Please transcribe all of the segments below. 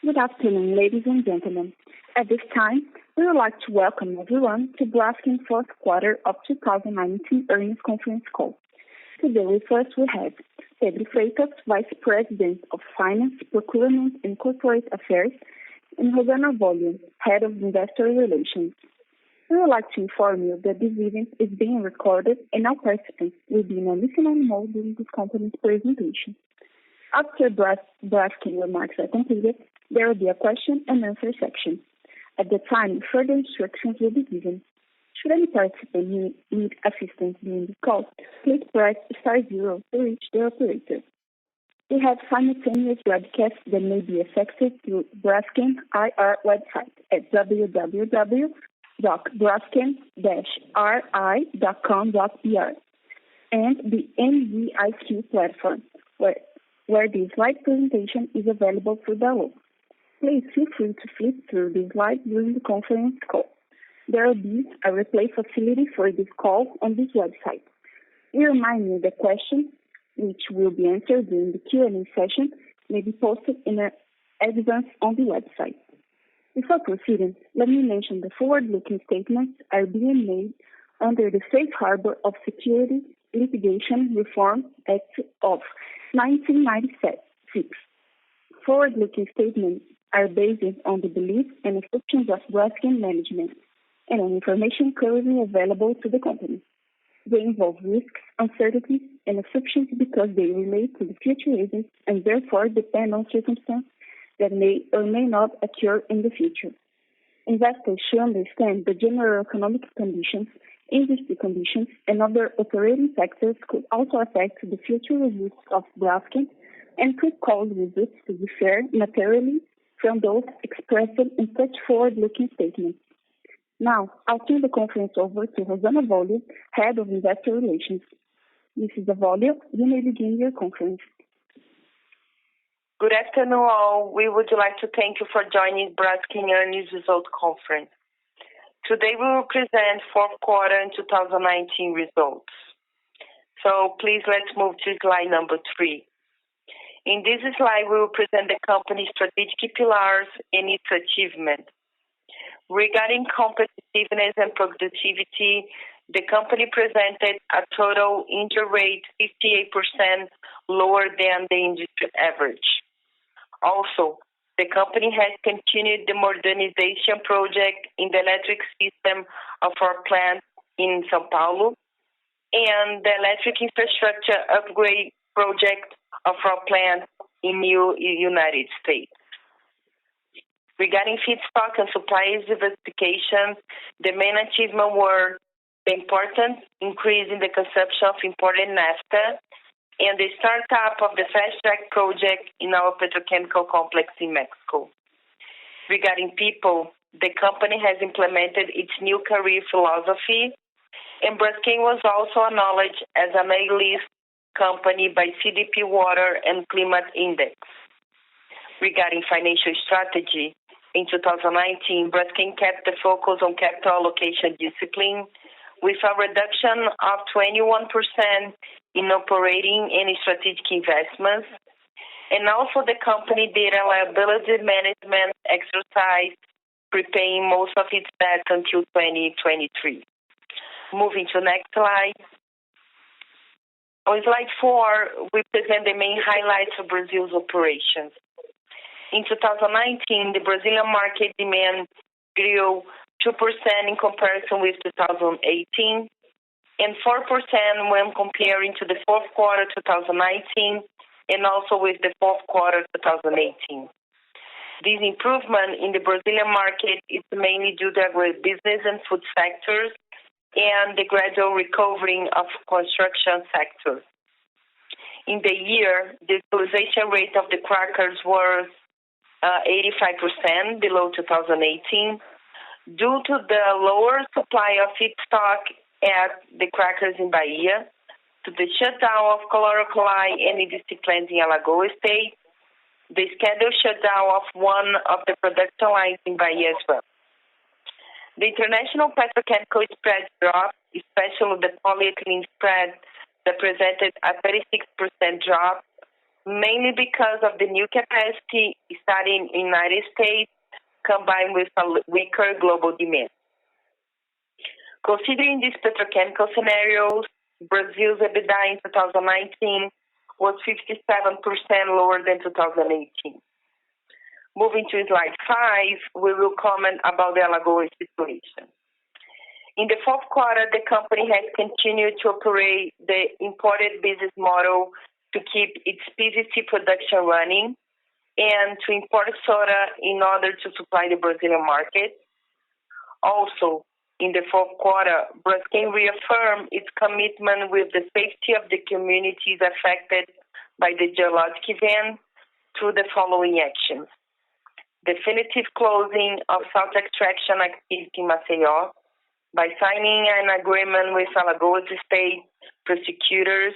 Good afternoon, ladies and gentlemen. At this time, we would like to welcome everyone to Braskem's fourth quarter of 2019 earnings conference call. Today with us we have Pedro Freitas, Vice President of Finance, Procurement and Corporate Affairs, and Rosana Volio, Head of Investor Relations. We would like to inform you that this event is being recorded and all participants will be in a listening mode during this company's presentation. After Braskem remarks are completed, there will be a question and answer section. At the time, further instructions will be given. Should any participant need assistance during the call, please press *0 to reach the operator. We have simultaneous webcasts that may be accessed through Braskem IR website at www.braskem-ri.com.br and the NVIQ platform, where the slide presentation is available for download. Please feel free to flip through the slides during the conference call. There will be a replay facility for this call on this website. We remind you that questions, which will be answered during the Q&A session, may be posted in advance on the website. Before proceeding, let me mention the forward-looking statements are being made under the Safe Harbor of Securities Litigation Reform Act of 1996. Forward-looking statements are based on the beliefs and assumptions of Braskem management and on information currently available to the company. They involve risks, uncertainties, and assumptions because they relate to the future events and therefore depend on circumstances that may or may not occur in the future. Investors should understand the general economic conditions, industry conditions, and other operating factors could also affect the future results of Braskem and could cause results to differ materially from those expressed in such forward-looking statements. Now, I'll turn the conference over to Rosana Volio, Head of Investor Relations. Mrs. Volio, you may begin your conference. Good afternoon, all. We would like to thank you for joining Braskem Earnings Result Conference. Today we will present fourth quarter and 2019 results. So please let's move to slide number 3. In this slide, we will present the company's strategic pillars and its achievement. Regarding competitiveness and productivity, the company presented a total injury rate 58% lower than the industry average. Also, the company has continued the modernization project in the electric system of our plant in São Paulo and the electric infrastructure upgrade project of our plant in the United States. Regarding feedstock and supplies diversification, the main achievement were the important increase in the consumption of imported naphtha and the startup of the fast-track project in our petrochemical complex in Mexico. Regarding people, the company has implemented its new career philosophy, and Braskem was also acknowledged as an A-list company by CDP Water and Climate Index. Regarding financial strategy, in 2019, Braskem kept the focus on capital allocation discipline with a reduction of 21% in operating and strategic investments, and also the company did a liability management exercise, prepaying most of its debt until 2023. Moving to next slide. On slide 4, we present the main highlights of Brazil's operations. In 2019, the Brazilian market demand grew 2% in comparison with 2018 and 4% when comparing to the fourth quarter 2019 and also with the fourth quarter 2018. This improvement in the Brazilian market is mainly due to agribusiness and food sectors and the gradual recovery of construction sector. In the year, the utilization rate of the crackers was 85% below 2018 due to the lower supply of feedstock at the crackers in Bahia, to the shutdown of chlor-alkali and EDC plants in Alagoas State, the scheduled shutdown of one of the production lines in Bahia as well. The international petrochemical spread dropped, especially the polyethylene spread that presented a 36% drop mainly because of the new capacity starting in the United States combined with a weaker global demand. Considering these petrochemical scenarios, Brazil's EBITDA in 2019 was 57% lower than 2018. Moving to slide 5, we will comment about the Alagoas situation. In the fourth quarter, the company has continued to operate the imported business model to keep its PVC production running and to import soda in order to supply the Brazilian market. Also, in the fourth quarter, Braskem reaffirmed its commitment with the safety of the communities affected by the geologic event through the following actions: definitive closing of salt extraction activity in Maceió by signing an agreement with Alagoas State prosecutors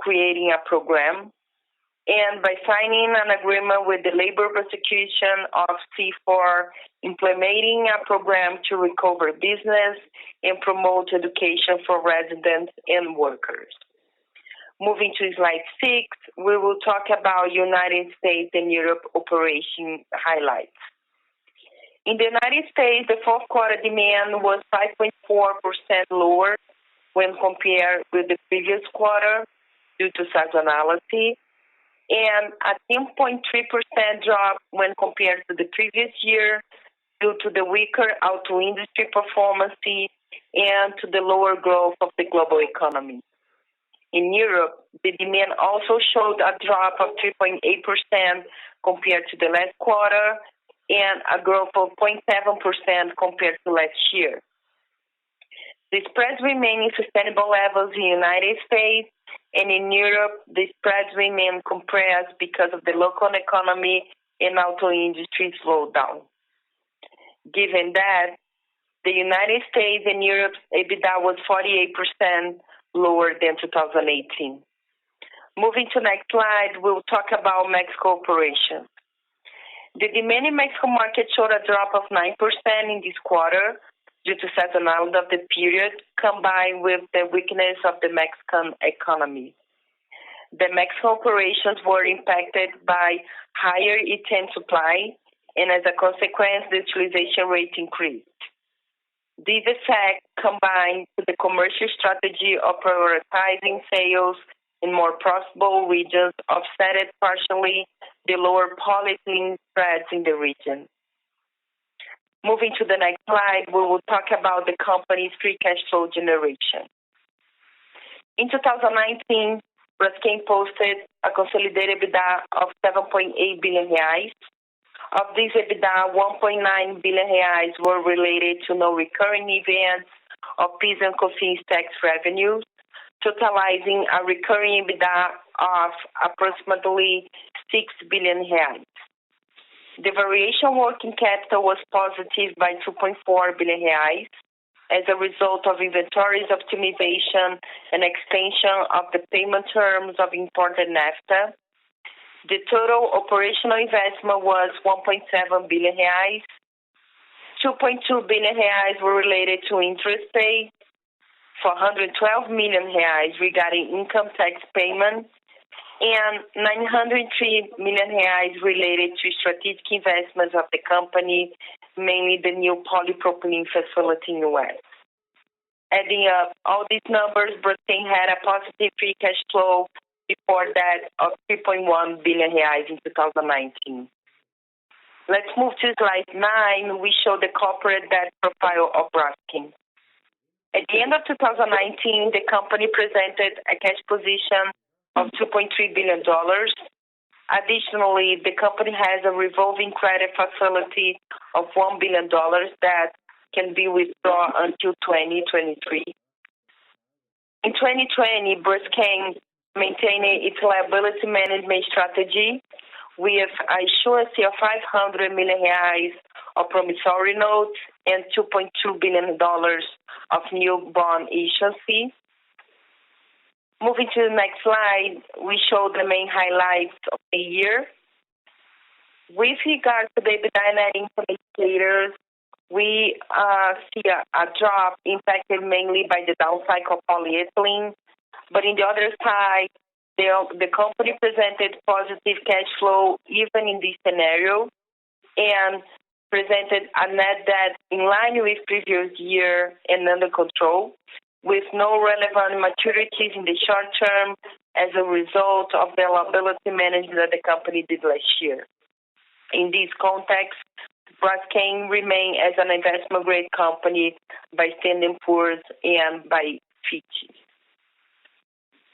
creating a program, and by signing an agreement with the labor prosecution of C4 implementing a program to recover business and promote education for residents and workers. Moving to slide 6, we will talk about United States and Europe operation highlights. In the United States, the fourth quarter demand was 5.4% lower when compared with the previous quarter due to seasonality, and a 10.3% drop when compared to the previous year due to the weaker auto industry performance and to the lower growth of the global economy. In Europe, the demand also showed a drop of 3.8% compared to the last quarter and a growth of 0.7% compared to last year. The spreads remain in sustainable levels in the United States, and in Europe, the spreads remain compressed because of the local economy and auto industry slowdown. Given that, the United States and Europe's EBITDA was 48% lower than 2018. Moving to the next slide, we'll talk about Mexico operations. The demand in Mexico market showed a drop of 9% in this quarter due to seasonality of the period combined with the weakness of the Mexican economy. The Mexico operations were impacted by higher ethane supply, and as a consequence, the utilization rate increased. These effects combined with the commercial strategy of prioritizing sales in more profitable regions offset partially the lower polyethylene spreads in the region. Moving to the next slide, we will talk about the company's free cash flow generation. In 2019, Braskem posted a consolidated EBITDA of 7.8 billion reais. Of this EBITDA, 1.9 billion reais were related to non-recurring events of PIS and COFINS tax revenues, totalizing a recurring EBITDA of approximately 6 billion reais. The variation working capital was positive by 2.4 billion reais as a result of inventories optimization and extension of the payment terms of imported naphtha. The total operational investment was 1.7 billion reais. 2.2 billion reais were related to interest paid, 412 million reais regarding income tax payments, and 903 million reais related to strategic investments of the company, mainly the new polypropylene facility in the U.S. Adding up all these numbers, Braskem had a positive free cash flow before that of 3.1 billion reais in 2019. Let's move to slide 9. We show the corporate debt profile of Braskem. At the end of 2019, the company presented a cash position of $2.3 billion. Additionally, the company has a revolving credit facility of $1 billion that can be withdrawn until 2023. In 2020, Braskem maintaining its liability management strategy with an issuance of 500 million reais of promissory notes and $2.2 billion of new bond issuance. Moving to the next slide, we show the main highlights of the year. With regard to the EBITDA and net income indicators, we see a drop impacted mainly by the down cycle of polyethylene. But in the other side, The company presented positive cash flow even in this scenario and presented a net debt in line with previous year and under control, with no relevant maturities in the short term as a result of the liability management that the company did last year. In this context, Braskem remains as an investment-grade company by Standard & Poor's and by Fitch.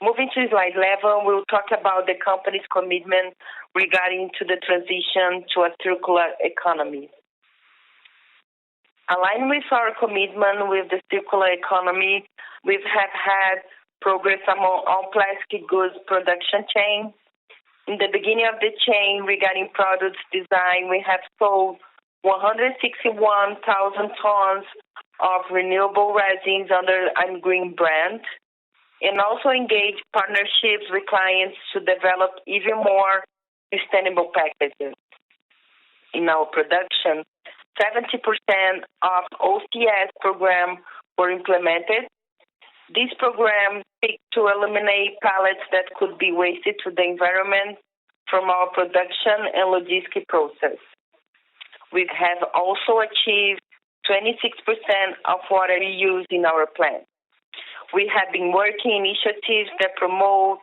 Moving to slide 11, we'll talk about the company's commitment regarding to the transition to a circular economy. Aligned with our commitment with the circular economy, we have had progress among all plastic goods production chain. In the beginning of the chain, regarding products design, we have sold 161,000 tons of renewable resins under a green brand, and also engage partnerships with clients to develop even more sustainable packages. In our production, 70% of OCS program were implemented. This program seeks to eliminate pallets that could be wasted to the environment from our production and logistic process. We have also achieved 26% of water reuse in our plant. We have been working initiatives that promote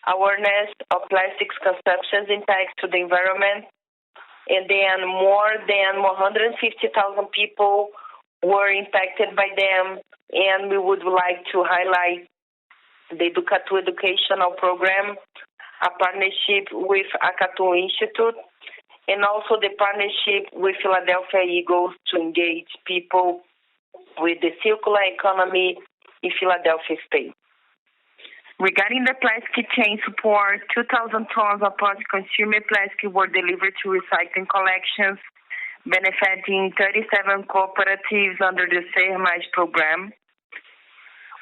awareness of plastics consumption's impact to the environment, and then more than 150,000 people were impacted by them, and we would like to highlight the Educatu educational program, a partnership with Acatu Institute, and also the partnership with Philadelphia Eagles to engage people with the circular economy in Philadelphia State. Regarding the plastic chain support, 2,000 tons of post-consumer plastic were delivered to recycling collections, benefiting 37 cooperatives under the Ser Mais program.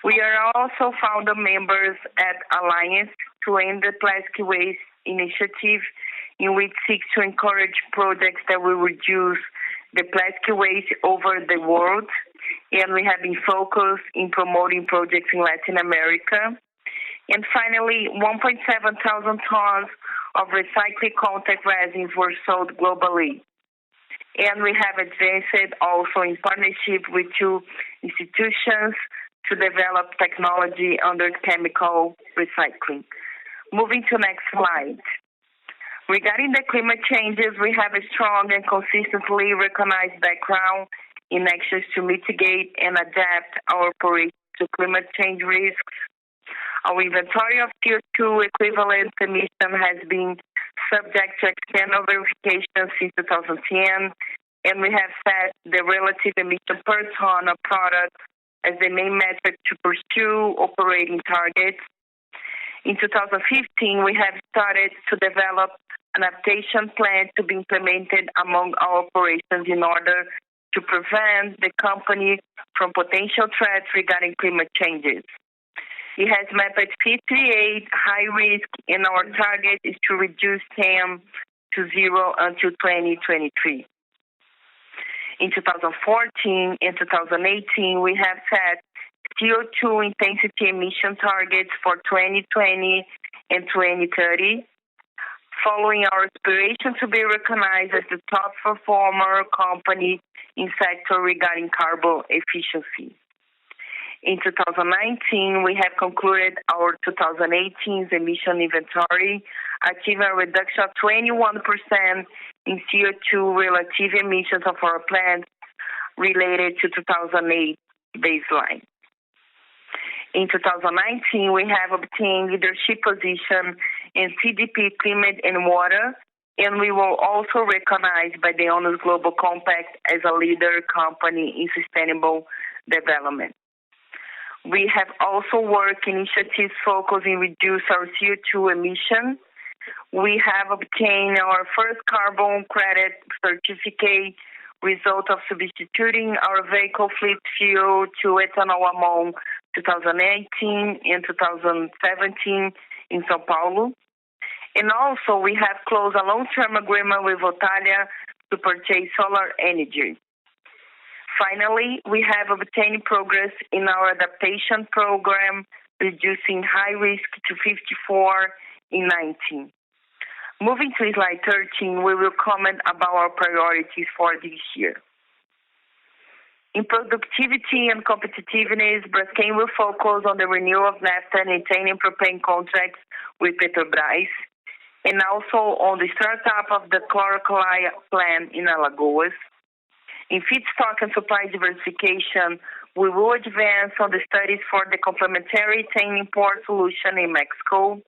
We are also founder members at Alliance to End the Plastic Waste initiative, in which seeks to encourage projects that will reduce the plastic waste over the world, and we have been focused in promoting projects in Latin America. And finally, 1,700 tons of recycled contact resins were sold globally. And we have advanced also in partnership with two institutions to develop technology under chemical recycling. Moving to next slide. Regarding the climate changes, we have a strong and consistently recognized background in actions to mitigate and adapt our operations to climate change risks. Our inventory of CO2 equivalent emission has been subject to external verification since 2010, and we have set the relative emission per ton of product as the main metric to pursue operating targets. In 2015, we have started to develop an adaptation plan to be implemented among our operations in order to prevent the company from potential threats regarding climate changes. It has mapped 58 high risk, and our target is to reduce them to zero until 2023. In 2014 and 2018, we have set CO2 intensity emission targets for 2020 and 2030, following our aspiration to be recognized as the top performer company in sector regarding carbon efficiency. In 2019, we have concluded our 2018 emission inventory, achieving a reduction of 21% in CO2 relative emissions of our plants related to 2008 baseline. In 2019, we have obtained leadership position in CDP Climate and Water, and we were also recognized by the ONU Global Compact as a leader company in sustainable development. We have also worked initiatives focusing on reduce our CO2 emissions. We have obtained our first carbon credit certificate, result of substituting our vehicle fleet fuel to ethanol among 2018 and 2017 in São Paulo. And also we have closed a long-term agreement with Votalia to purchase solar energy. Finally, we have obtained progress in our adaptation program reducing high risk to 54 in 19. Moving to slide 13, we will comment about our priorities for this year. In productivity and competitiveness, Braskem will focus on the renewal of naphtha and ethane and propane contracts with Petrobras, and also on the startup of the chlor-alkali plant in Alagoas. In feedstock and supply diversification, we will advance on the studies for the complementary ethane import solution in Mexico.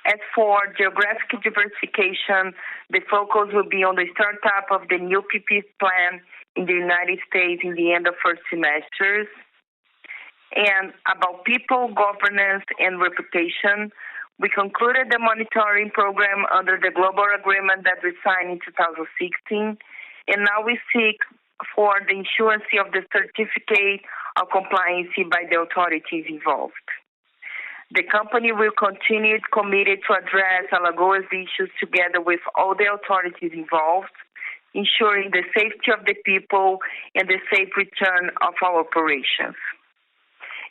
As for geographic diversification, the focus will be on the startup of the new PP plant in the United States in the end of first semesters. And about people, governance, and reputation, we concluded the monitoring program under the global agreement that we signed in 2016, and now we seek for the issuance of the certificate of compliance by the authorities involved. The company will continue committed to address Alagoas issues together with all the authorities involved, ensuring the safety of the people and the safe return of our operations.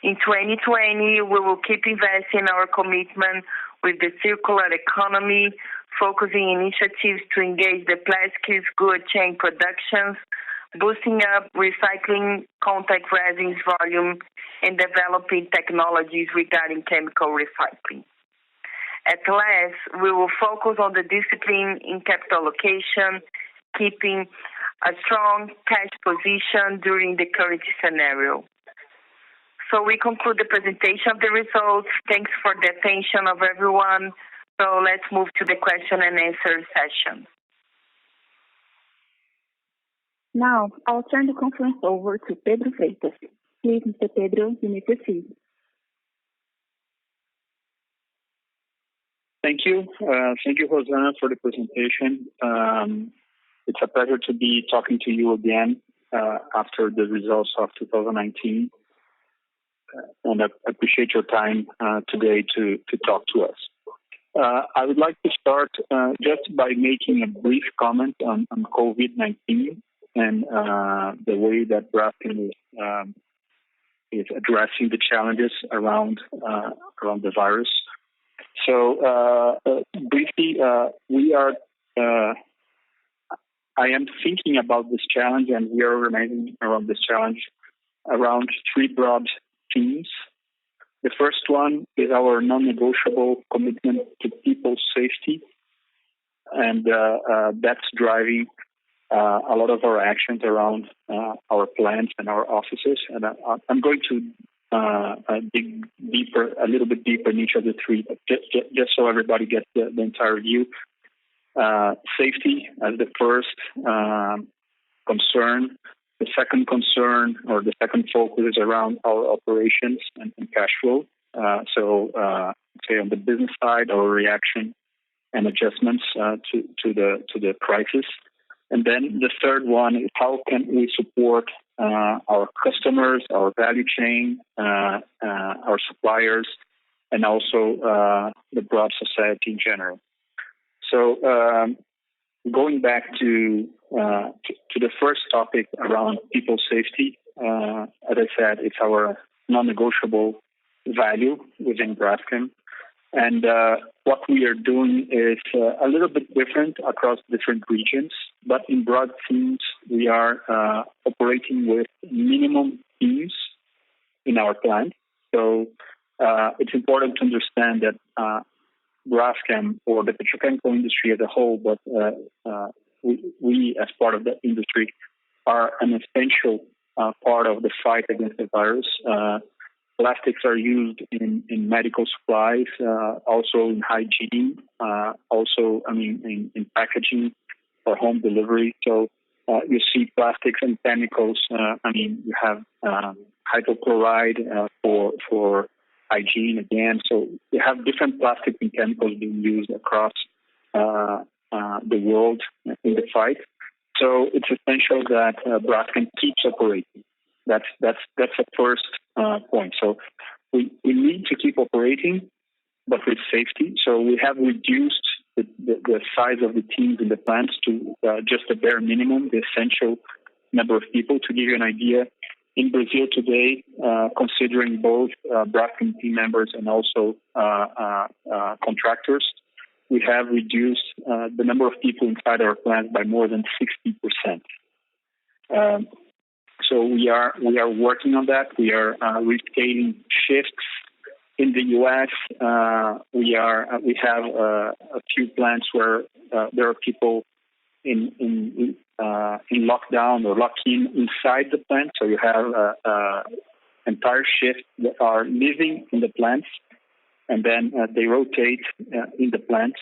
In 2020, we will keep investing our commitment with the circular economy, focusing initiatives to engage the plastics good chain productions, boosting up recycling contact resins volume, and developing technologies regarding chemical recycling. At last, we will focus on the discipline in capital allocation, keeping a strong cash position during the current scenario. So we conclude the presentation of the results. Thanks for the attention of everyone. So let's move to the question and answer session. Now, I'll turn the conference over to Pedro Freitas. Please, Mr. Pedro, you may proceed. Thank you. Thank you, Rosana, for the presentation. It's a pleasure to be talking to you again after the results of 2019. And I appreciate your time today to talk to us. I would like to start just by making a brief comment on COVID-19 and the way that Braskem is addressing the challenges around the virus. So briefly, I am thinking about this challenge, and we are organizing around this challenge around three broad themes. The first one is our non-negotiable commitment to people's safety, and that's driving a lot of our actions around our plants and our offices. And I'm going to dig deeper, a little bit deeper in each of the three, but just so everybody gets the entire view. Safety as the first concern. The second concern, or the second focus, is around our operations and cash flow. Say on the business side, our reaction and adjustments to the crisis. And then the third one is how can we support our customers, our value chain, our suppliers, and also the broad society in general. So going back to the first topic around people safety, as I said, it's our non-negotiable value within Braskem. And what we are doing is a little bit different across different regions, but in broad themes, we are operating with minimum teams in our plant. So it's important to understand that Braskem, or the petrochemical industry as a whole, but we as part of the industry are an essential part of the fight against the virus. Plastics are used in medical supplies, also in hygiene, in packaging for home delivery. So you see plastics and chemicals. You have hydrochloride for hygiene again. So you have different plastics and chemicals being used across the world in the fight. So it's essential that Braskem keeps operating. That's the first point. So we need to keep operating, but with safety. So we have reduced the size of the teams in the plants to just the bare minimum, the essential number of people. To give you an idea, In Brazil today, considering both Braskem team members and also contractors, we have reduced the number of people inside our plants by more than 60%. So we are working on that. We are rescaling shifts. In the U.S., we have a few plants where there are people in lockdown or lock-in inside the plant. So you have entire shifts that are living in the plants, and then they rotate in the plants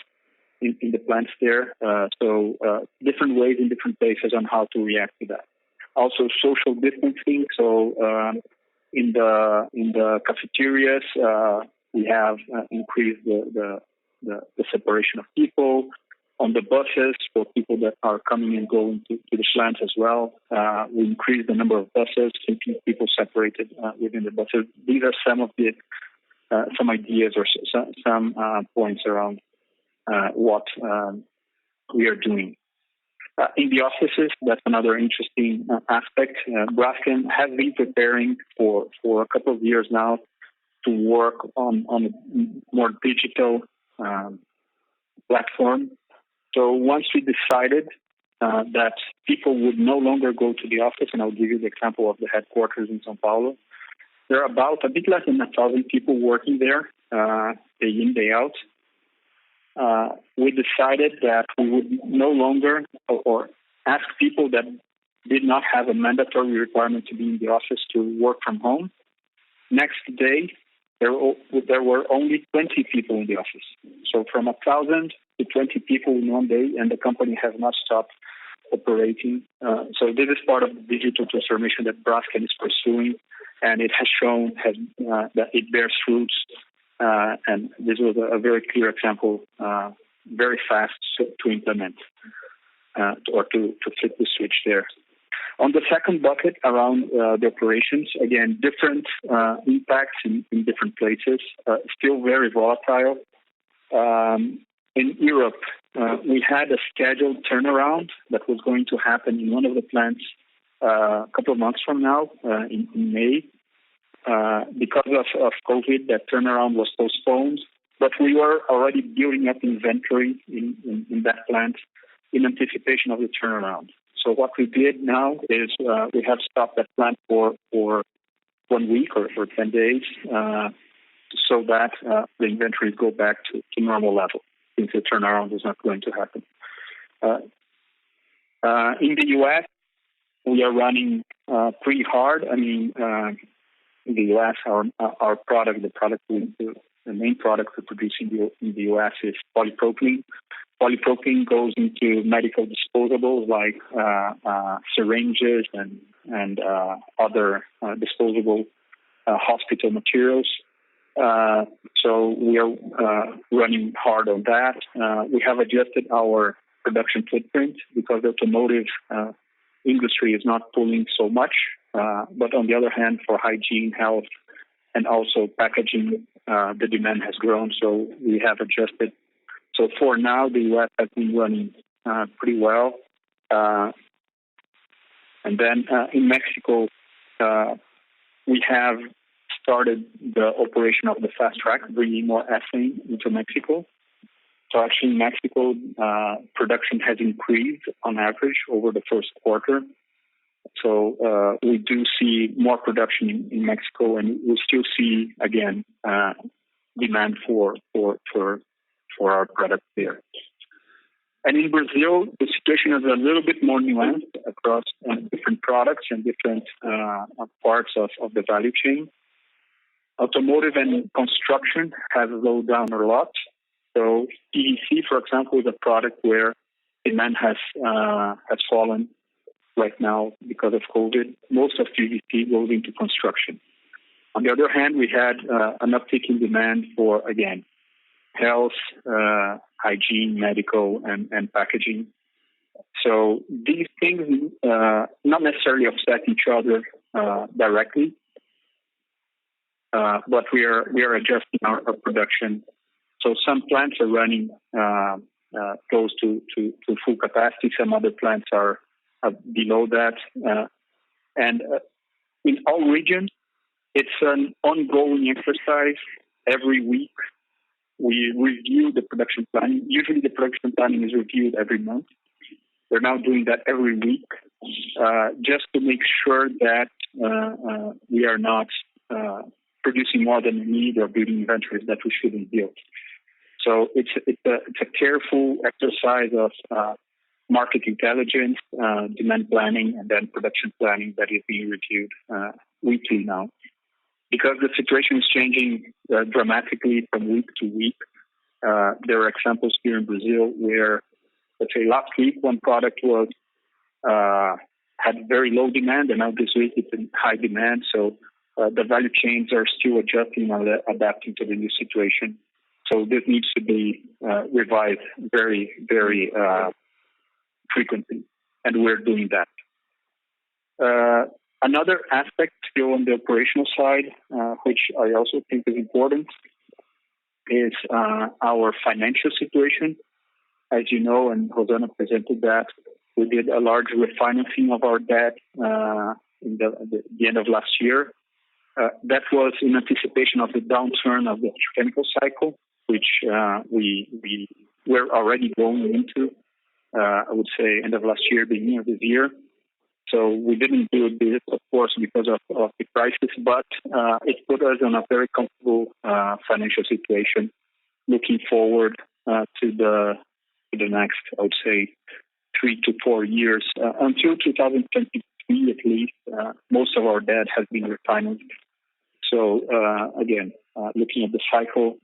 there. So different ways in different places on how to react to that. Also social distancing. So in the cafeterias, we have increased the separation of people. On the buses, for people that are coming and going to the plants as well, we increased the number of buses, keeping people separated within the buses. These are some of the some ideas or some points around what we are doing. In the offices, that's another interesting aspect. Braskem has been preparing for a couple of years now to work on a more digital platform. So once we decided that people would no longer go to the office, and I'll give you the example of the headquarters in São Paulo, there are about a bit less than 1,000 people working there, day in, day out. We decided that we would no longer or ask people that did not have a mandatory requirement to be in the office to work from home. Next day, there were only 20 people in the office. So from 1,000 to 20 people in one day, and the company has not stopped operating. So this is part of the digital transformation that Braskem is pursuing, and it has shown that it bears fruits. And this was a very clear example, very fast to implement or to flip the switch there. On the second bucket around the operations, again, different impacts in different places, still very volatile. In Europe, we had a scheduled turnaround that was going to happen in one of the plants a couple of months from now, in May. Because of COVID, that turnaround was postponed, but we were already building up inventory in that plant in anticipation of the turnaround. So what we did now is we have stopped that plant for 1 week or for 10 days so that the inventories go back to normal level, since the turnaround is not going to happen. In the U.S., we are running pretty hard. I mean, in the U.S., our product, the main product we produce in the U.S. is polypropylene. Polypropylene goes into medical disposables like syringes and other disposable hospital materials. So we are running hard on that. We have adjusted our production footprint because the automotive industry is not pulling so much. But on the other hand, for hygiene, health, and also packaging, the demand has grown, so we have adjusted. So for now, the U.S. has been running pretty well. And then in Mexico, we have started the operation of the fast track, bringing more ethane into Mexico. So actually in Mexico, production has increased on average over the first quarter. So we do see more production in Mexico, and we still see, again, demand for our product there. And in Brazil, the situation is a little bit more nuanced across different products and different parts of the value chain. Automotive and construction have slowed down a lot. So PVC, for example, is a product where demand has fallen right now because of COVID. Most of PVC goes into construction. On the other hand, we had an uptick in demand for, again, health, hygiene, medical, and packaging. So these things not necessarily offset each other directly, but we are adjusting our production. So some plants are running close to full capacity. Some other plants are below that. And in all regions, it's an ongoing exercise. Every week, we review the production planning. Usually the production planning is reviewed every month. We're now doing that every week, just to make sure that we are not producing more than we need or building inventories that we shouldn't build. So it's a careful exercise of market intelligence, demand planning, and then production planning that is being reviewed weekly now. Because the situation is changing dramatically from week to week, there are examples here in Brazil where, let's say, last week one product was had very low demand, and now this week it's in high demand. So the value chains are still adjusting and adapting to the new situation. So this needs to be revised very, very frequently, and we're doing that. Another aspect still on the operational side, which I also think is important, is our financial situation. As you know, and Rosana presented that, we did a large refinancing of our debt in the end of last year. That was in anticipation of the downturn of the chemical cycle, which we were already going into, I would say, end of last year, beginning of this year. So we didn't do this, of course, because of the crisis, but it put us in a very comfortable financial situation looking forward to the next, I would say, 3 to 4 years. Until 2023, at least, most of our debt has been refinanced. So, again, looking at the cycle,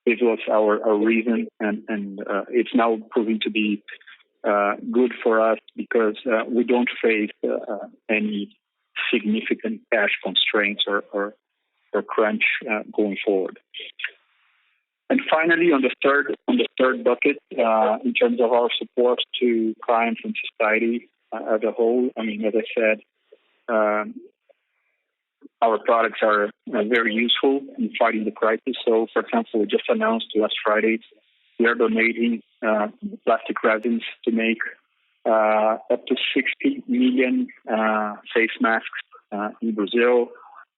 this was our reason, and it's now proving to be good for us because we don't face any significant cash constraints or crunch going forward. And finally, on the third bucket, in terms of our support to clients and society as a whole, I mean, as I said, our products are very useful in fighting the crisis. So, for example, we just announced last Friday we are donating plastic resins to make up to 60 million face masks in Brazil.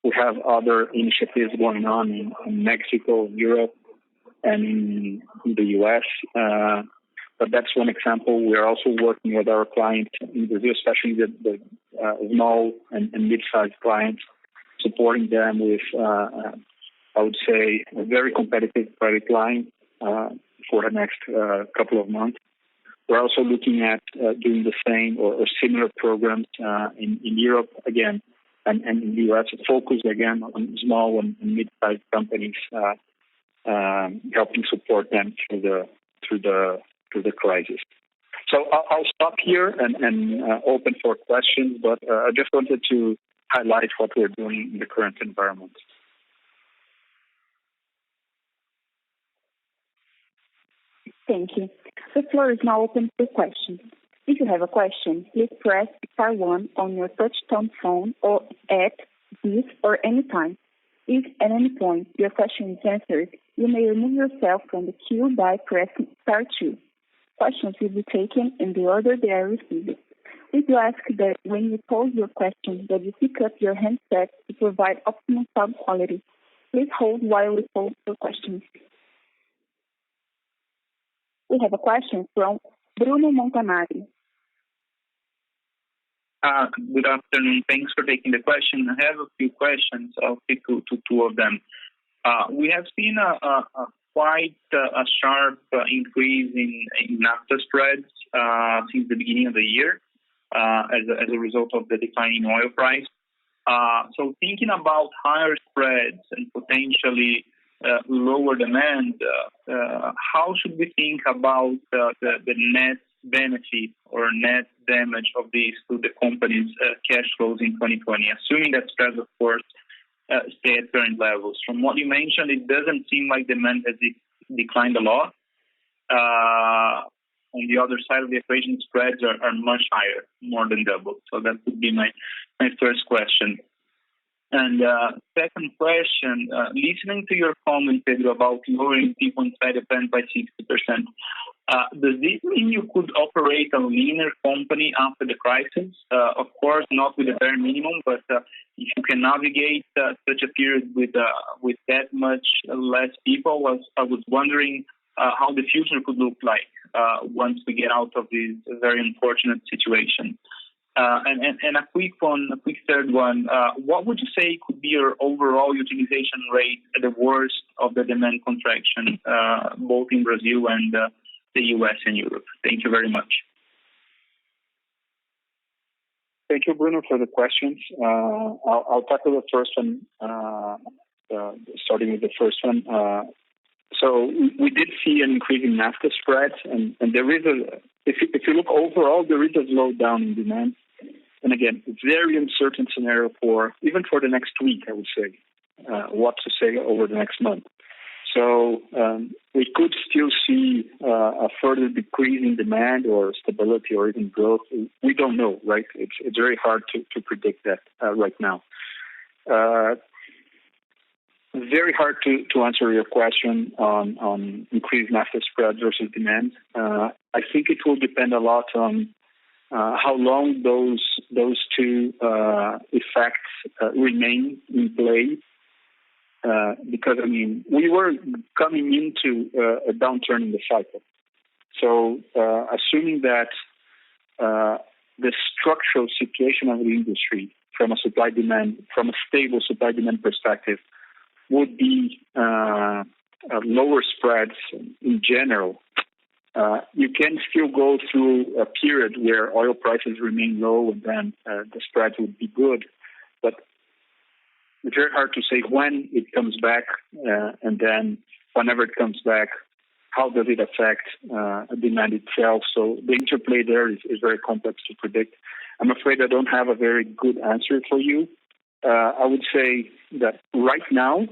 We have other initiatives going on in Mexico, Europe, and in the U.S. But that's one example. We are also working with our clients in Brazil, especially the small and mid-sized clients, supporting them with, I would say, a very competitive credit line for the next couple of months. We're also looking at doing the same or similar programs in Europe again, and in the U.S. Focused again on small and mid-sized companies, helping support them through the crisis. So I'll stop here and open for questions. But I just wanted to highlight what we're doing in the current environment. Thank you. The floor is now open for questions. If you have a question, please press star 1 on your touch-tone phone or at this or any time. If at any point your question is answered, you may remove yourself from the queue by pressing star 2. Questions will be taken in the order they are received. We do ask that when you pose your question that you pick up your handset to provide optimal sound quality. Please hold while we pose your questions. We have a question from Bruno Montanari. Good afternoon. Thanks for taking the question. I have a few questions. I'll stick to two of them. We have seen quite a sharp increase in naphtha spreads since the beginning of the year as a result of the declining oil price. So thinking about higher spreads and potentially lower demand, how should we think about the net benefit or net damage of this to the company's cash flows in 2020, assuming that spreads, of course, stay at current levels? From what you mentioned, it doesn't seem like demand has declined a lot. On the other side of the equation, spreads are much higher, more than double. So that would be my first question. And second question, listening to your comment, Pedro, about lowering P1 side depend by 60%, Does this mean you could operate a leaner company after the crisis? Of course, not with the bare minimum, but if you can navigate such a period with that much less people, I was wondering how the future could look like once we get out of this very unfortunate situation. And a quick third one. What would you say could be your overall utilization rate at the worst of the demand contraction, both in Brazil and the US and Europe? Thank you very much. Thank you, Bruno, for the questions. I'll tackle the first one, starting with the first one. So we did see an increase in naphtha spreads, and there is if you look overall, there is a slowdown in demand. And again, it's very uncertain scenario even for the next week, I would say, what to say over the next month. So we could still see a further decrease in demand or stability or even growth. We don't know, right? It's very hard to predict that right now. Very hard to answer your question on increased naphtha spread versus demand. I think it will depend a lot on how long those two effects remain in play. Because, I mean, we were coming into a downturn in the cycle. So assuming that the structural situation of the industry from a stable supply-demand perspective would be lower spreads in general, you can still go through a period where oil prices remain low and then the spreads would be good. But it's very hard to say when it comes back, and then whenever it comes back, how does it affect demand itself? So the interplay there is very complex to predict. I'm afraid I don't have a very good answer for you. I would say that right now,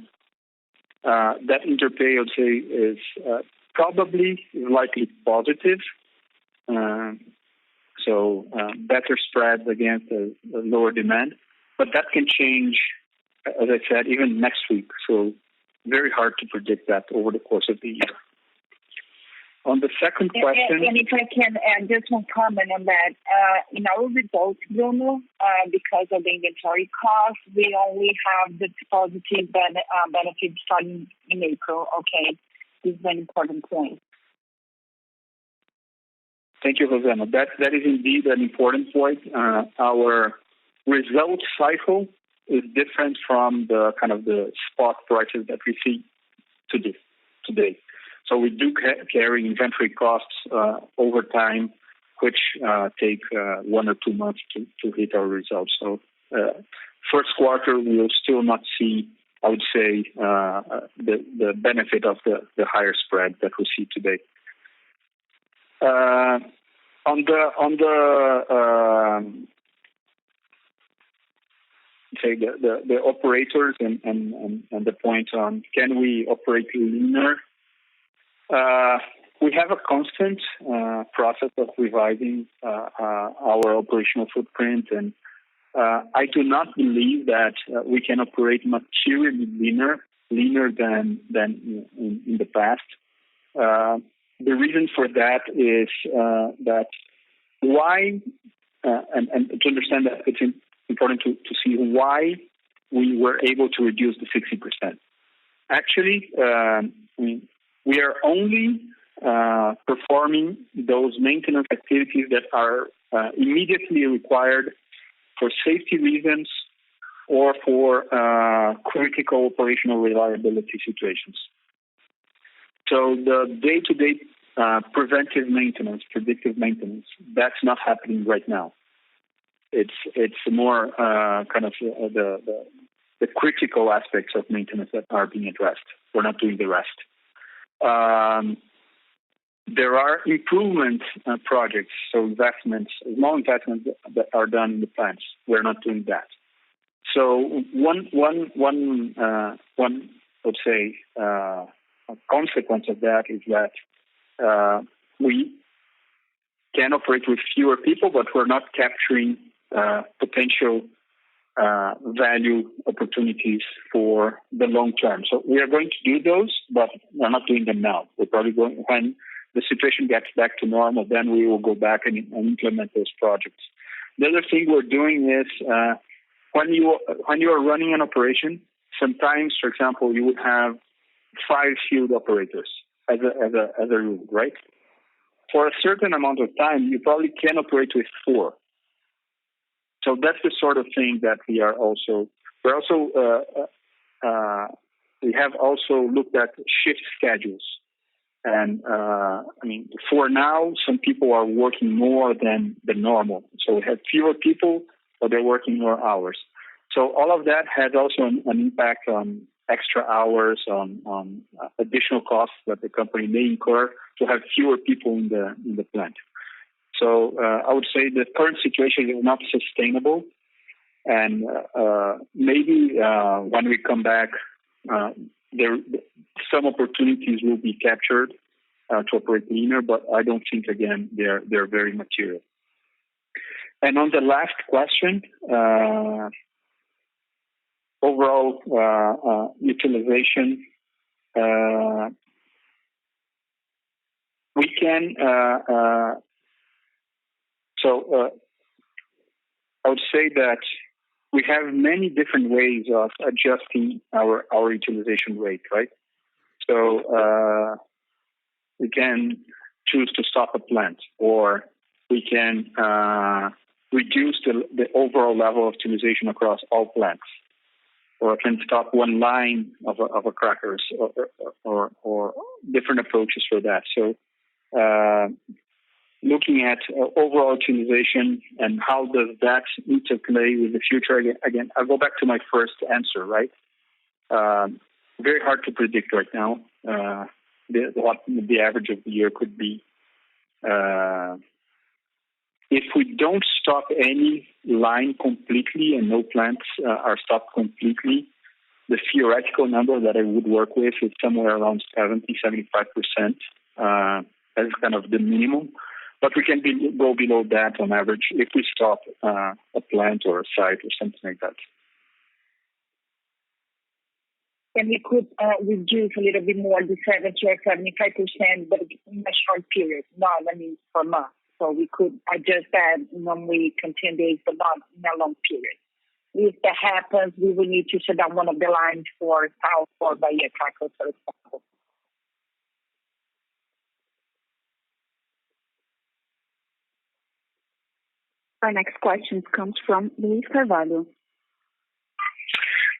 that interplay, I would say, is probably likely positive. So better spreads against a lower demand. But that can change, as I said, even next week. So very hard to predict that over the course of the year. On the second question... And if I can add just one comment on that. In our results, Bruno, because of the inventory cost, we only have the positive benefit starting in April. Okay, this is an important point. Thank you, Rosana. That is indeed an important point. Our result cycle is different from the kind of the spot prices that we see today. So we do carry inventory costs over time, which take 1 or 2 months to hit our results. So first quarter, we will still not see, I would say, the benefit of the higher spread that we see today. On the operators and the point on can we operate leaner? We have a constant process of revising our operational footprint, and I do not believe that we can operate materially leaner than in the past. The reason for that is that why, and to understand that it's important to see why we were able to reduce the 60%. Actually, we are only performing those maintenance activities that are immediately required for safety reasons or for critical operational reliability situations. So the day-to-day preventive maintenance, predictive maintenance, that's not happening right now. It's more kind of the critical aspects of maintenance that are being addressed. We're not doing the rest. There are improvement projects, so investments, small investments that are done in the plants. We're not doing that. So one let's say, a consequence of that is that we can operate with fewer people, but we're not capturing potential value opportunities for the long term. So we are going to do those, but we're not doing them now. We're probably going when the situation gets back to normal, then we will go back and implement those projects. The other thing we're doing is when you are running an operation, sometimes, for example, you would have 5 field operators as a rule, right? For a certain amount of time, you probably can operate with 4. So that's the sort of thing that we have also looked at shift schedules. And for now, some people are working more than the normal. So we have fewer people, but they're working more hours. So all of that has also an impact on extra hours, on additional costs that the company may incur to have fewer people in the plant. So I would say the current situation is not sustainable, and maybe when we come back, some opportunities will be captured to operate leaner, but I don't think, again, they're very material. And on the last question, overall utilization, we can. I would say that we have many different ways of adjusting our utilization rate, right? So we can choose to stop a plant, or we can reduce the overall level of utilization across all plants, or can stop one line of a crackers, or different approaches for that. So looking at overall utilization and how does that interplay with the future, again, I'll go back to my first answer, right? Very hard to predict right now what the average of the year could be. If we don't stop any line completely and no plants are stopped completely, the theoretical number that I would work with is somewhere around 70-75% as kind of the minimum. But we can go below that on average if we stop a plant or a site or something like that. And we could reduce a little bit more, the 70 or 75%, but in a short period, not per month. So we could adjust that when we continue, but not in a long period. If that happens, we will need to shut down one of the lines for South or Bahia crackers, for example. Our next question comes from Luis Carvalho.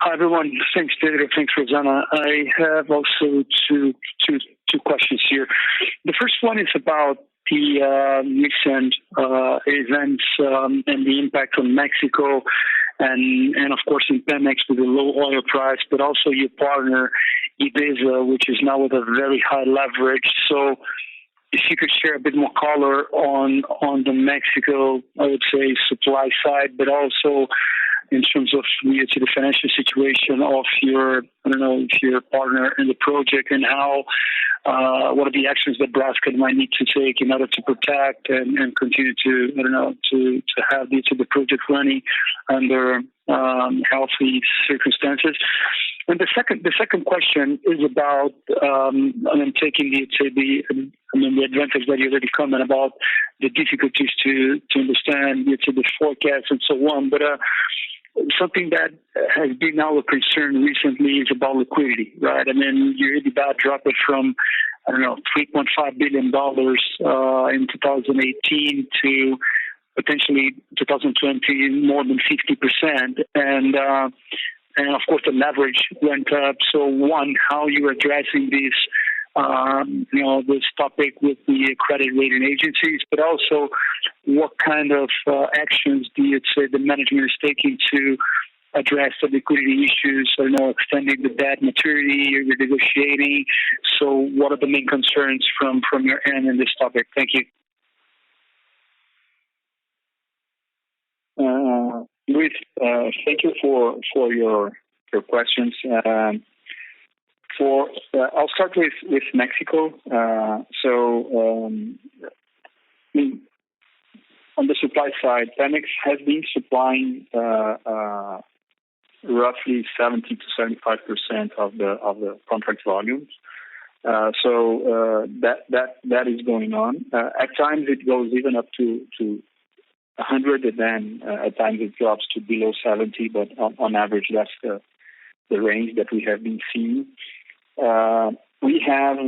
Hi, everyone. Thanks, David. Thanks, Rosanna. I have also two questions here. The first one is about the recent events and the impact on Mexico and of course in Pemex with the low oil price, but also your partner, empresa, which is now with a very high leverage. So if you could share a bit more color on the Mexico, I would say, supply side, but also in terms of the financial situation of your partner in the project, and how what are the actions that Braskem might need to take in order to protect and continue to have the project running under healthy circumstances. And the second question is about taking the advantage that you already comment about the difficulties to understand the forecast and so on, but something that has been our concern recently is about liquidity, right? I mean, your EBITDA dropped from, $3.5 billion in 2018 to potentially 2020 more than 50%. And of course, the leverage went up. So one, how you are addressing this topic with the credit rating agencies, but also what kind of actions do you say the management is taking to address the liquidity issues? Extending the debt maturity, or you're negotiating. So what are the main concerns from your end in this topic? Thank you. Luis, thank you for your questions. I'll start with Mexico. On the supply side, Pemex has been supplying roughly 70 to 75% of the contract volumes. That is going on. At times it goes even up to 100, and then at times it drops to below 70. But on average, that's the range that we have been seeing. We have,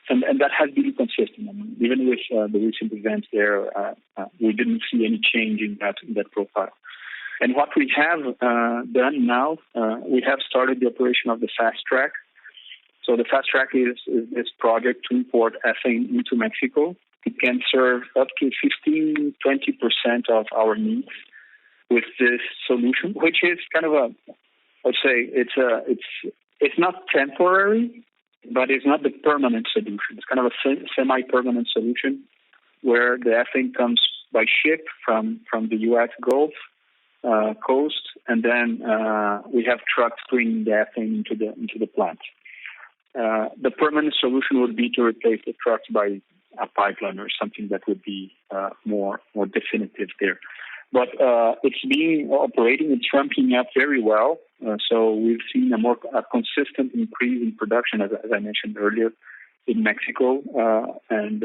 and that has been consistent. I mean, even with the recent events there, we didn't see any change in that profile. And what we have done now, we have started the operation of the fast track. So the fast track is this project to import ethane into Mexico. It can serve up to 15-20% of our needs with this solution, which is kind of let's say it's not temporary, but it's not the permanent solution. It's kind of a semi-permanent solution where the ethane comes by ship from the U.S. Gulf coast, and then we have trucks bringing the ethane into the plant. The permanent solution would be to replace the trucks by a pipeline or something that would be more definitive there. But it's being operating. It's ramping up very well. So we've seen a consistent increase in production, as I mentioned earlier, in Mexico, and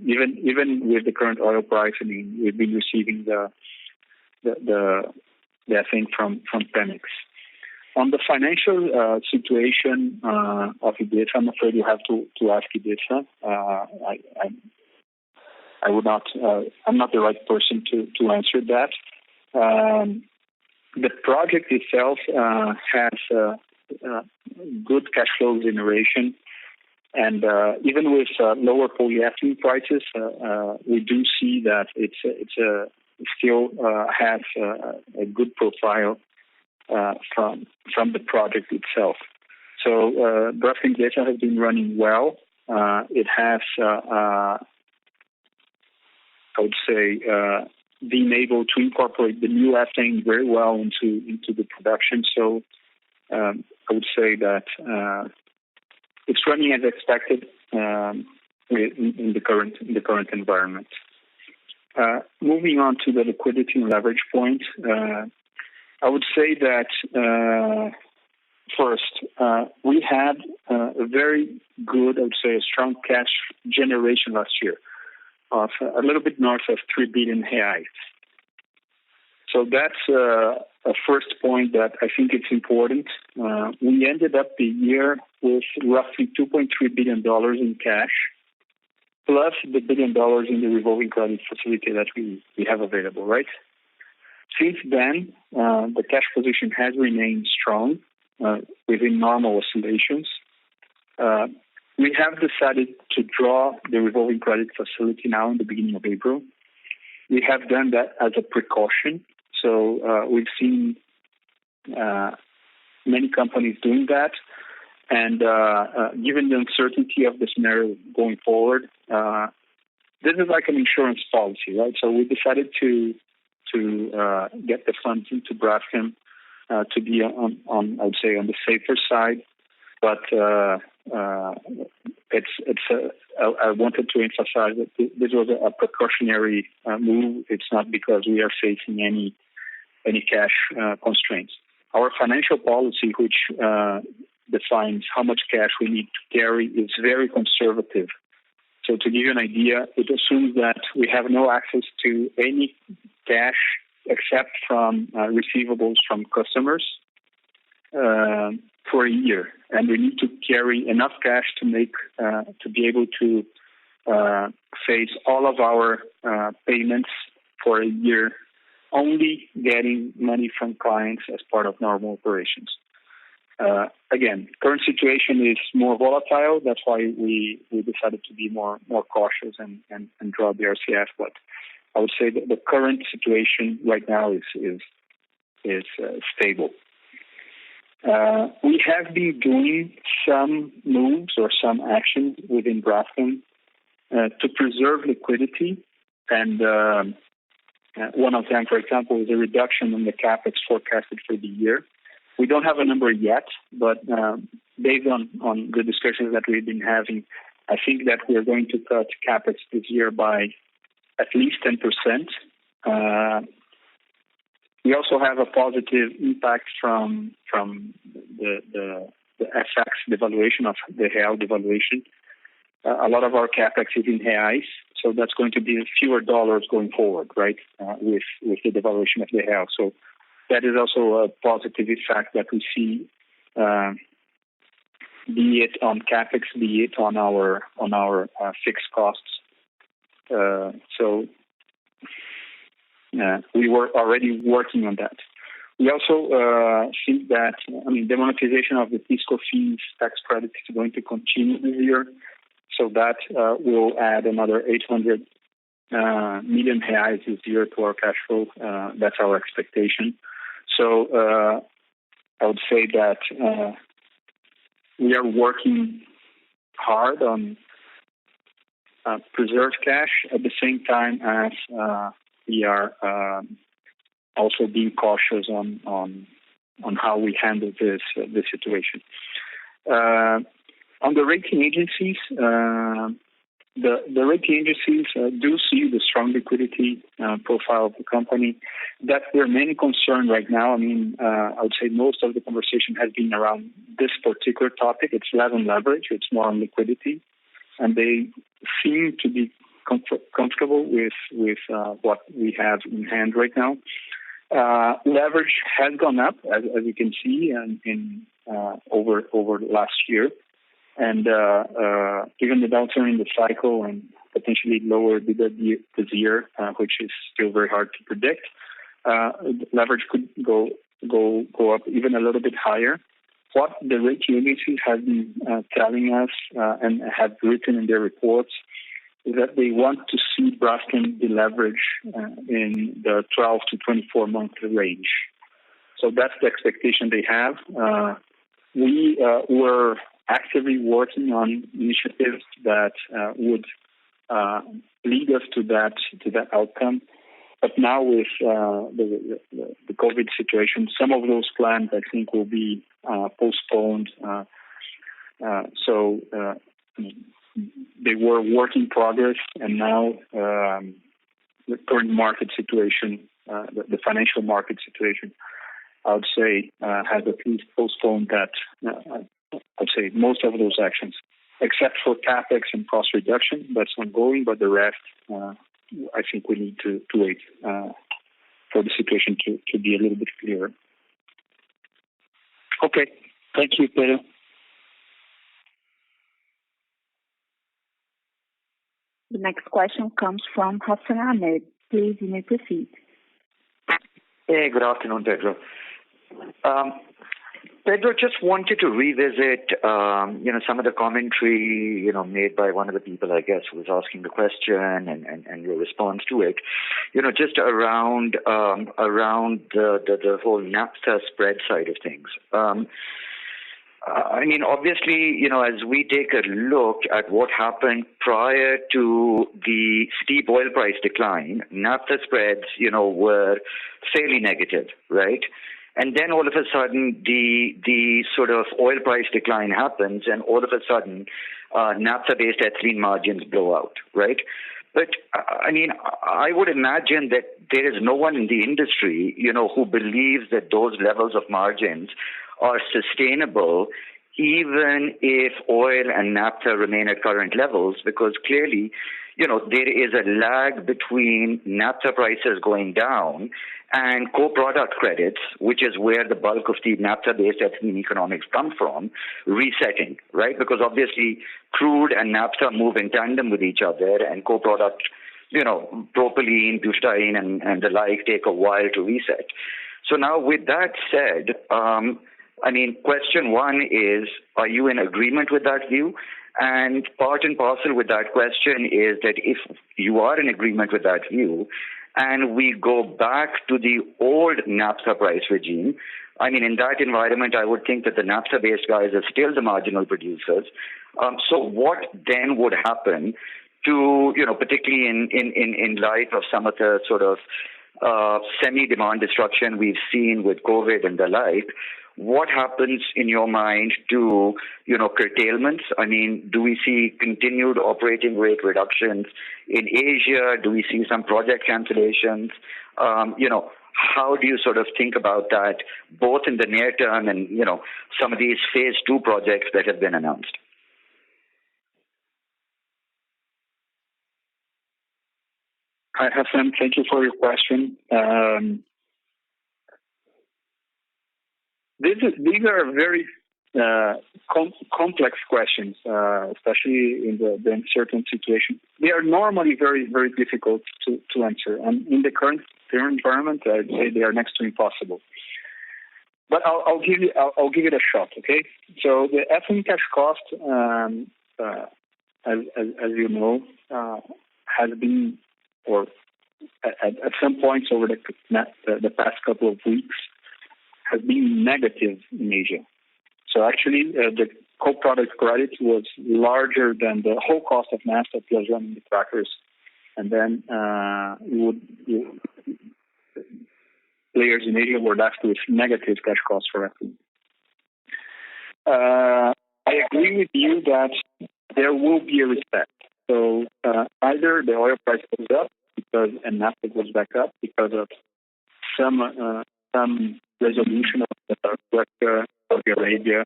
even with the current oil price, I mean, we've been receiving the ethane from Pemex. On the financial situation of IDESA, I'm afraid you have to ask IDESA. I would not. I'm not the right person to answer that. The project itself has good cash flow generation, and even with lower polyethylene prices, we do see that it still has a good profile from the project itself. So Braskem data has been running well. It has, I would say, being able to incorporate the new ethane very well into the production. So I would say that it's running as expected in the current environment. Moving on to the liquidity and leverage point, I would say that first we had a very good, I would say, a strong cash generation last year of a little bit north of 3 billion reais. So that's a first point that I think it's important. We ended up the year with roughly $2.3 billion in cash, plus the $1 billion in the revolving credit facility that we have available, right? Since then, the cash position has remained strong within normal oscillations. We have decided to draw the revolving credit facility now in the beginning of April. We have done that as a precaution. So we've seen many companies doing that. And given the uncertainty of the scenario going forward, this is like an insurance policy, right? So we decided to get the funds into Braskem to be on I would say on the safer side. But I wanted to emphasize that this was a precautionary move. It's not because we are facing any cash constraints. Our financial policy, which defines how much cash we need to carry, is very conservative. So to give you an idea, it assumes that we have no access to any cash except from receivables from customers for a year, and we need to carry enough cash to be able to face all of our payments for a year, only getting money from clients as part of normal operations. Again, current situation is more volatile. That's why we decided to be more cautious and draw the RCF. But I would say that the current situation right now is stable. We have been doing some moves or some actions within Braskem to preserve liquidity, and one of them, for example, is a reduction in the capex forecasted for the year. We don't have a number yet, but based on the discussions that we've been having, I think that we're going to cut capex this year by at least 10%. We also have a positive impact from the FX devaluation of the real devaluation. A lot of our capex is in reais, so that's going to be fewer dollars going forward, right? With the devaluation of the real, so that is also a positive effect that we see, be it on capex, be it on our fixed costs. So we were already working on that. We also think that, the monetization of the fiscal fees tax credit is going to continue this year, so that will add another 800 million reais this year to our cash flow. That's our expectation. So I would say that we are working hard on preserve cash at the same time as we are also being cautious on how we handle this situation. On the rating agencies, the rating agencies do see the strong liquidity profile of the company. That's their main concern right now. I would say most of the conversation has been around this particular topic. It's less on leverage, it's more on liquidity, and they seem to be comfortable with what we have in hand right now. Leverage has gone up, as you can see, over the last year. And given the downturn in the cycle and potentially lower EBITDA this year, which is still very hard to predict, leverage could go up even a little bit higher. What the rating agencies have been telling us and have written in their reports is that they want to see Braskem deleverage in the 12 to 24 month range. So that's the expectation they have. We were actively working on initiatives that would lead us to that outcome. But now with the COVID situation, some of those plans I think will be postponed. So they were work in progress, and now the current market situation, the financial market situation, I would say has at least postponed that. I'd say most of those actions, except for capex and cost reduction, that's ongoing. But the rest, I think we need to wait for the situation to be a little bit clearer. Okay, thank you, Pedro. The next question comes from Hassan Ahmed. Please, you may proceed. Hey, good afternoon, Pedro. Pedro, just wanted to revisit, some of the commentary, made by one of the people, I guess, who was asking the question and your response to it, just around the whole naphtha spread side of things. Obviously, as we take a look at what happened prior to the steep oil price decline, naphtha spreads, were fairly negative, right? And then all of a sudden, the sort of oil price decline happens, and all of a sudden, naphtha-based ethylene margins blow out, right? But, I would imagine that there is no one in the industry, who believes that those levels of margins are sustainable, even if oil and naphtha remain at current levels, because clearly, there is a lag between naphtha prices going down and co-product credits, which is where the bulk of the naphtha-based ethylene economics come from, resetting, right? Because obviously crude and naphtha move in tandem with each other, and co-product, propylene, butadiene, and the like take a while to reset. So now with that said, question one is, are you in agreement with that view? And part and parcel with that question is that if you are in agreement with that view, and we go back to the old naphtha price regime, in that environment, I would think that the naphtha-based guys are still the marginal producers. So what then would happen to, particularly in light of some of the sort of semi-demand destruction we've seen with COVID and the like, what happens in your mind to, curtailments? Do we see continued operating rate reductions in Asia? Do we see some project cancellations? how do you sort of think about that, both in the near term and, some of these phase 2 projects that have been announced? Hi, Hassan. Thank you for your question. These are very complex questions, especially in the uncertain situation. They are normally very, very difficult to answer. And in the current environment, I'd say they are next to impossible. But I'll give it a shot, okay? So the ethylene cash cost, as you know, has been, or at some points over the past couple of weeks, has been negative in Asia. So actually, the co-product credit was larger than the whole cost of naphtha plus running the crackers, and then players in Asia were left with negative cash costs for ethylene. I agree with you that there will be a reset. So either the oil price goes up and naphtha goes back up because of some resolution of the Saudi Arabia,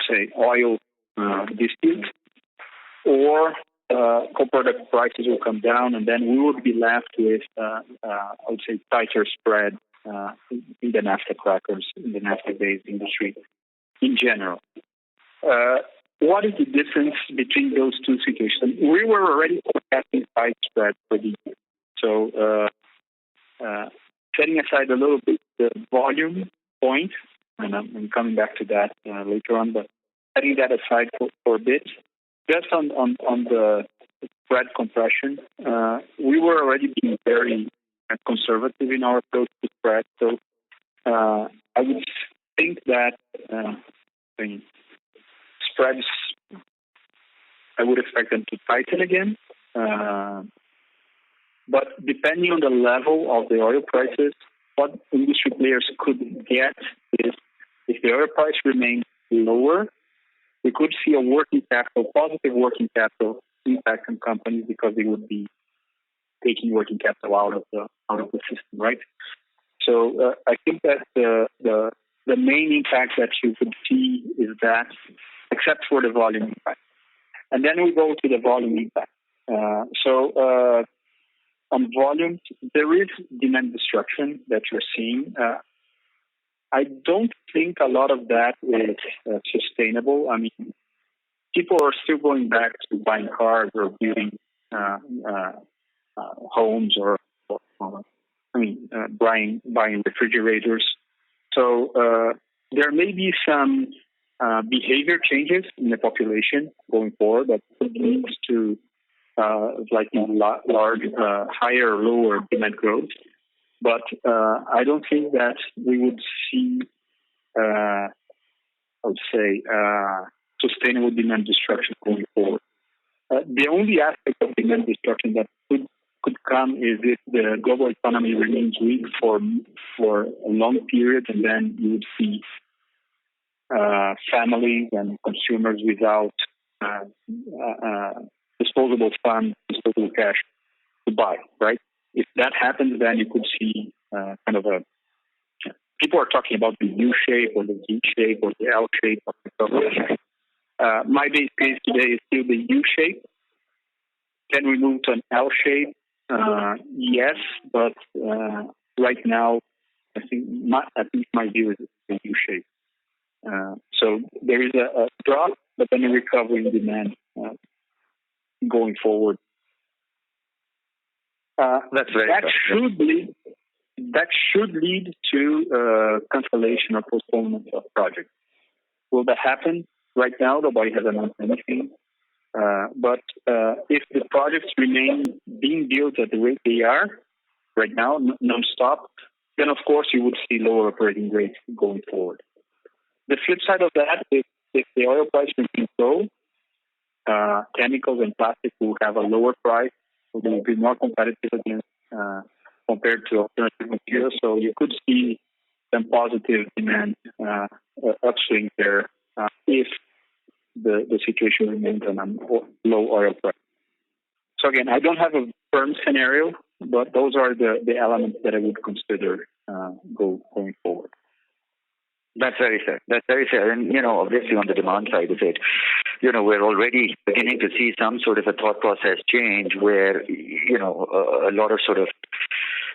say oil dispute, or co-product prices will come down, and then we would be left with, I would say, tighter spread in the naphtha crackers, in the naphtha-based industry in general. What is the difference between those two situations? We were already forecasting tight spread for the year. So setting aside a little bit the volume point, and I'm coming back to that later on, but setting that aside for a bit, just on the spread compression, we were already being very conservative in our approach to spread. So I would think that spreads, I would expect them to tighten again. But depending on the level of the oil prices, what industry players could get is, if the oil price remains lower, we could see a positive working capital impact on companies because they would be taking working capital out of the system, right? So I think that the main impact that you could see is that, except for the volume impact. And then we go to the volume impact. On volumes, there is demand destruction that you're seeing. I don't think a lot of that is sustainable. I mean, people are still going back to buying cars or building homes or buying refrigerators. So there may be some behavior changes in the population going forward that could lead to higher or lower demand growth. But I don't think that we would see, sustainable demand destruction going forward. The only aspect of demand destruction that could come is if the global economy remains weak for a long period, and then you would see families and consumers without disposable funds, disposable cash to buy, right? If that happens, then you could see people are talking about the U shape or the V shape or the L shape of the recovery. My base case today is still the U shape. Can we move to an L shape? Yes, but right now, I think my view is the U shape. So there is a drop, but then a recovery in demand going forward. That should lead to cancellation or postponement of projects. Will that happen? Right now, nobody has announced anything. But if the projects remain being built at the rate they are right now, non-stop, then of course you would see lower operating rates going forward. The flip side of that is if the oil price remains low, chemicals and plastic will have a lower price, so they will be more competitive against compared to alternative materials. So you could see some positive demand upswing there if the situation remains on a low oil price. So again, I don't have a firm scenario but those are the elements that I would consider going forward. That's very fair. That's very fair. And, obviously on the demand side of it, we're already beginning to see some sort of a thought process change where, a lot of sort of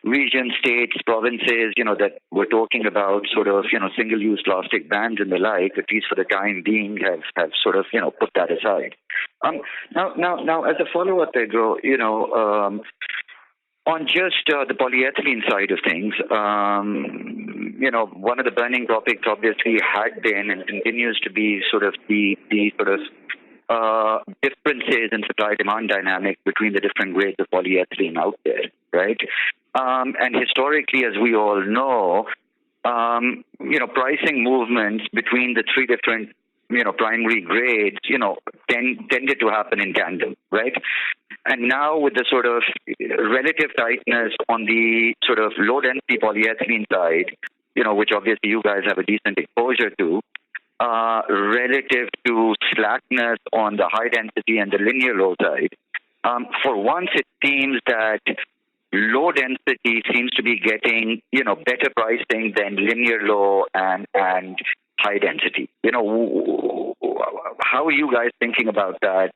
regions, states, provinces, that we're talking about sort of, single-use plastic bans and the like, at least for the time being, have sort of, put that aside. Now, as a follow-up, Pedro, on just the polyethylene side of things, one of the burning topics obviously had been and continues to be sort of the sort of differences in supply-demand dynamic between the different grades of polyethylene out there, right? And historically, as we all know, pricing movements between the three different primary grades, tended to happen in tandem, right? And now with the sort of relative tightness on the sort of low-density polyethylene side, which obviously you guys have a decent exposure to, relative to slackness on the high-density and the linear low side, for once it seems that low density seems to be getting, better pricing than linear low and high density. How are you guys thinking about that?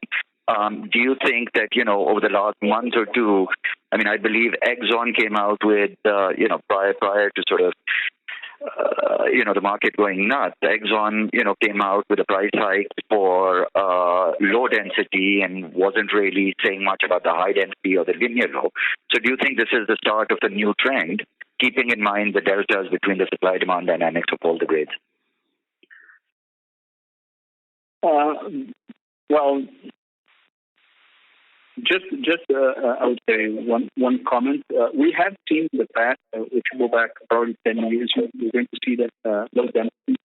Do you think that, over the last month or two, I believe Exxon came out with, prior to sort of, the market going nuts, Exxon, came out with a price hike for low density and wasn't really saying much about the high density or the linear low. So do you think this is the start of a new trend, keeping in mind the deltas between the supply-demand dynamics of all the grades? Well, just I would say one comment. We have seen in the past, if you go back probably 10 years, you're going to see that low density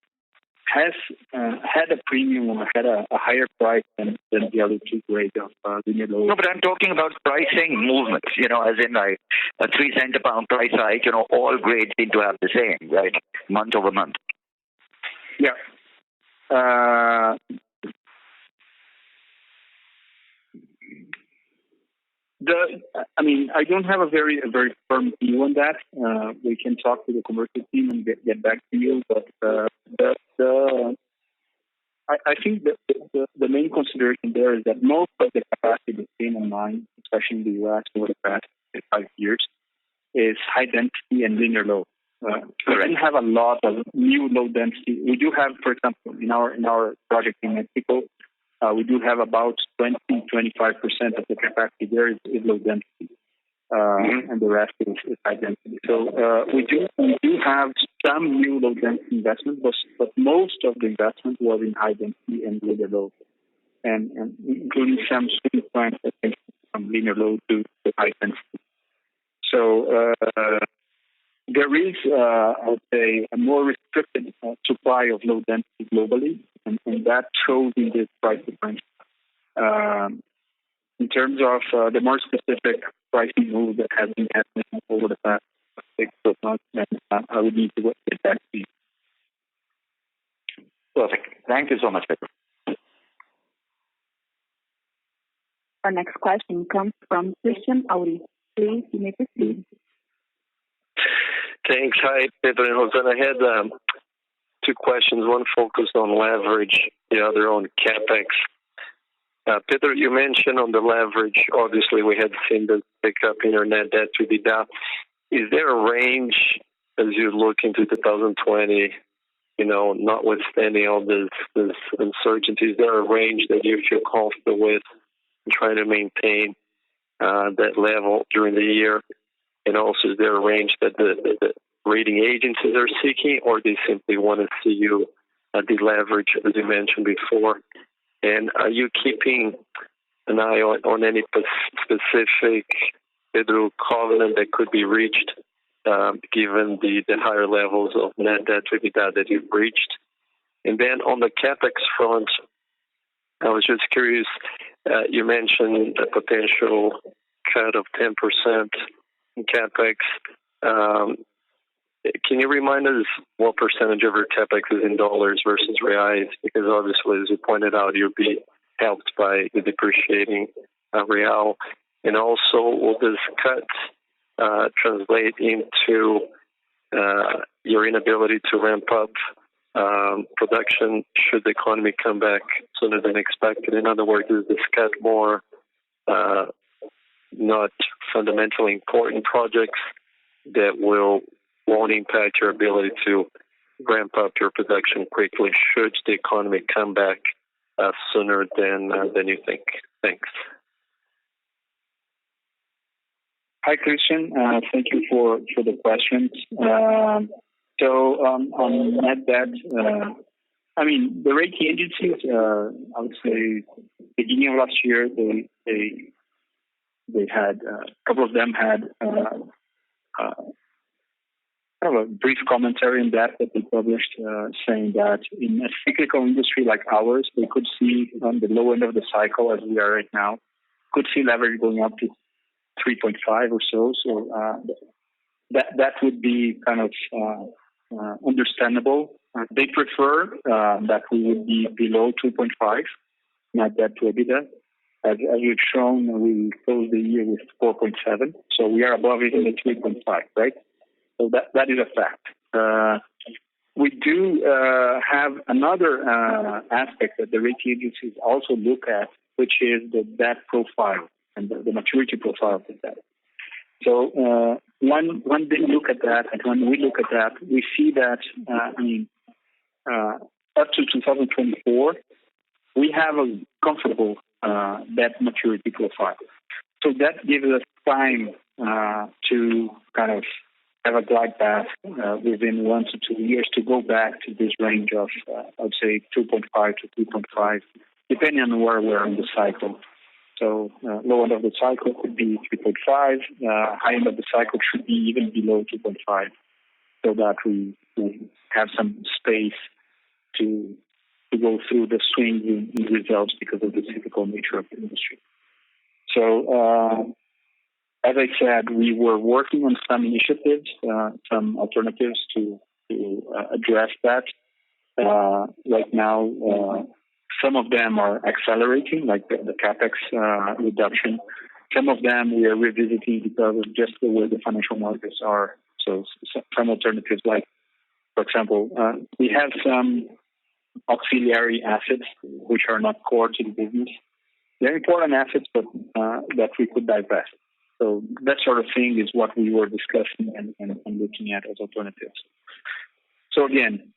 has had a premium or had a higher price than the other two grades of linear low. No, but I'm talking about pricing movements, as in like a 3 cent a pound price hike, all grades seem to have the same, right? Month over month. Yeah. I don't have a very firm view on that. We can talk to the commercial team and get back to you. But I think that the main consideration there is that most of the capacity that came online, especially in the U.S. over the past 5 years, is high density and linear low. We don't have a lot of new low density. We do have, for example, in our project in Mexico, we do have about 20-25% of the capacity there is low density, and the rest is high density. So we do have some new low density investment, but most of the investment was in high density and linear low, and including some swing plants that went from linear low to high density. So there is, I would say, a more restricted supply of low density globally, and that shows in this price difference. In terms of the more specific pricing move that has been happening over the past 6 months, I would need to get back to you. Perfect. Thank you so much, Pedro. Our next question comes from Christian Auri. Please, you may proceed. Thanks. Hi, Pedro and Rosana. I had 2 questions, one focused on leverage, the other on CapEx. Pedro, you mentioned on the leverage, obviously we had seen the pickup in your net debt to EBITDA. Is there a range as you look into 2020, notwithstanding all this uncertainty, is there a range that you feel comfortable with trying to maintain that level during the year? And also, is there a range that the rating agencies are seeking, or they simply want to see you deleverage, as you mentioned before? And are you keeping an eye on any specific Pedro covenant that could be reached, given the higher levels of net debt to EBITDA that you've reached? And then on the CapEx front, I was just curious, you mentioned a potential cut of 10% in CapEx. Can you remind us what percentage of your CapEx is in dollars versus reais? Because obviously, as you pointed out, you'll be helped by the depreciating real. And also, will this cut translate into your inability to ramp up production should the economy come back sooner than expected? In other words, is this cut more not fundamentally important projects that won't impact your ability to ramp up your production quickly should the economy come back sooner than you think? Thanks. Hi, Christian. Thank you for the questions. So on net debt, the rating agencies, I would say, beginning of last year, they had a couple of them had kind of a brief commentary on that they published, saying that in a cyclical industry like ours, they could see on the low end of the cycle, as we are right now, could see leverage going up to 3.5 or so. So that would be kind of understandable. They prefer that we would be below 2.5, net debt to EBITDA. As we've shown, we closed the year with 4.7, so we are above even the 3.5, right? So that is a fact. We do have another aspect that the rating agencies also look at, which is the debt profile and the maturity profile of the debt. So when they look at that, and when we look at that, we see that up to 2024, we have a comfortable debt maturity profile. So that gives us time to kind of have a glide path within 1 to 2 years to go back to this range of, I would say, 2.5 to 3.5, depending on where we're in the cycle. So low end of the cycle could be 3.5, high end of the cycle should be even below 2.5, so that we have some space to go through the swings in results because of the cyclical nature of the industry. So as I said, we were working on some initiatives, some alternatives to address that. Right now, some of them are accelerating, like the CapEx reduction. Some of them we are revisiting because of just the way the financial markets are. So some alternatives, like, for example, we have some auxiliary assets which are not core to the business. They're important assets, but that we could divest. So that sort of thing is what we were discussing and looking at as alternatives. So again,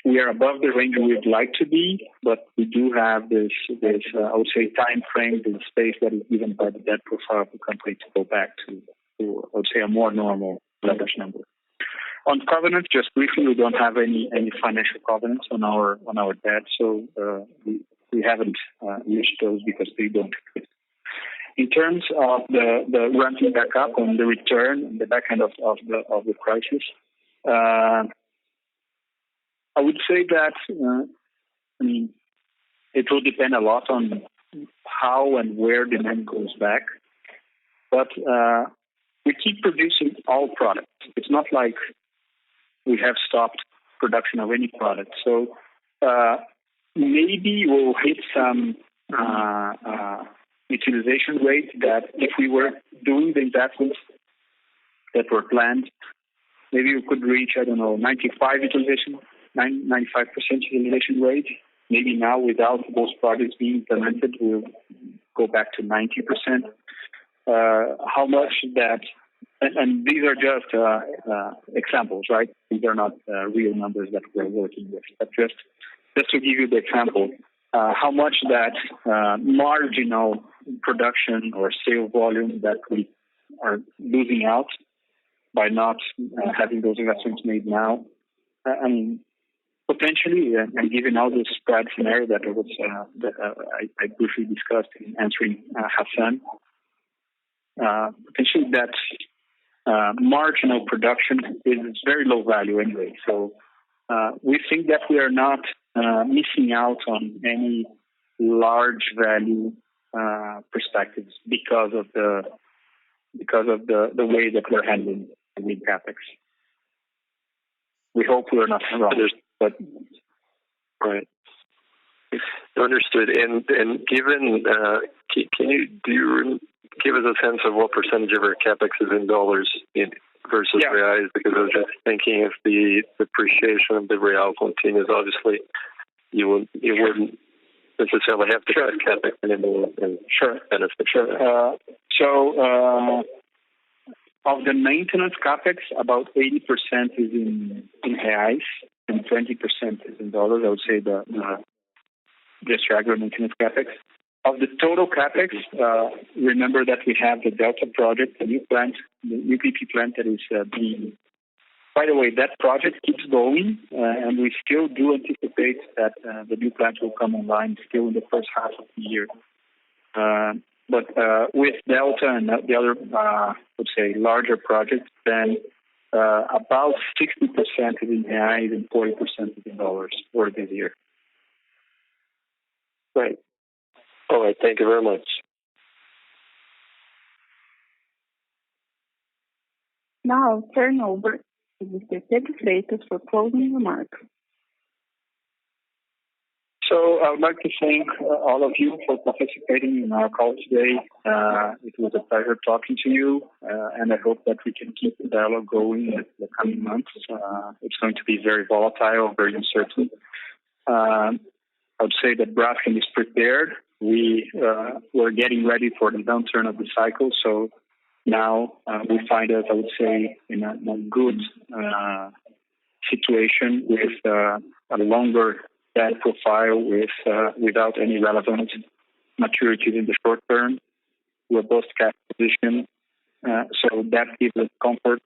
we are above the range we would like to be, but we do have this I would say, time frame, the space that is given by the debt profile of the company to go back to I would say, a more normal leverage number. On covenants, just briefly, we don't have any financial covenants on our debt, so we haven't reached those because they don't exist. In terms of the ramping back up on the return, the back end of the crisis, I would say that it will depend a lot on how and where demand goes back, but we keep producing all products. It's not like we have stopped production of any product. So maybe we'll hit some utilization rate that if we were doing the investments that were planned, maybe we could reach, 95 utilization, 95% utilization rate. Maybe now, without those projects being implemented, we'll go back to 90%. How much that, and these are just examples, right? These are not real numbers that we're working with, but just to give you the example, how much that marginal production or sale volume that we are losing out by not having those investments made now. Potentially, and given all the spread scenario that I briefly discussed in answering Hassan, potentially that marginal production is very low value anyway. So we think that we are not missing out on any large value perspectives because of the way that we're handling with CapEx. We hope we're not wrong, but right. Understood. And given, can give us a sense of what percentage of our capex is in dollars versus reais? Because I was just thinking if the depreciation of the real continues, obviously you wouldn't necessarily have to cut capex anymore and benefit. So of the maintenance capex, about 80% is in reais and 20% is in dollars. I would say the just regular maintenance capex. Of the total capex, remember that we have the Delta project, the new plant, the new PP plant that is being. By the way, that project keeps going, and we still do anticipate that the new plant will come online still in the first half of the year. But with Delta and the other, let's say, larger projects, then about 60% is in reais and 40% is in dollars for this year. Right. All right. Thank you very much. Now I'll turn over to Mr. Pedro Freitas for closing remarks. So I would like to thank all of you for participating in our call today. It was a pleasure talking to you, and I hope that we can keep the dialogue going in the coming months. It's going to be very volatile, very uncertain. I would say that Braskem is prepared. We're getting ready for the downturn of the cycle. So now we find us, I would say, in a good situation with a longer debt profile without any relevant maturities in the short term, robust cash position. So that gives us comfort.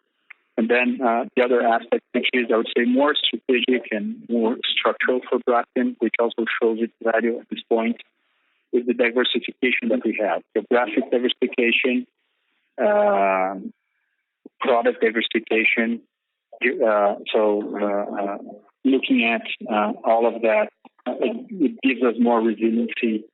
And then the other aspect, which is, I would say, more strategic and more structural for Braskem, which also shows its value at this point, is the diversification that we have. Geographic diversification, product diversification. Looking at all of that, it gives us more resiliency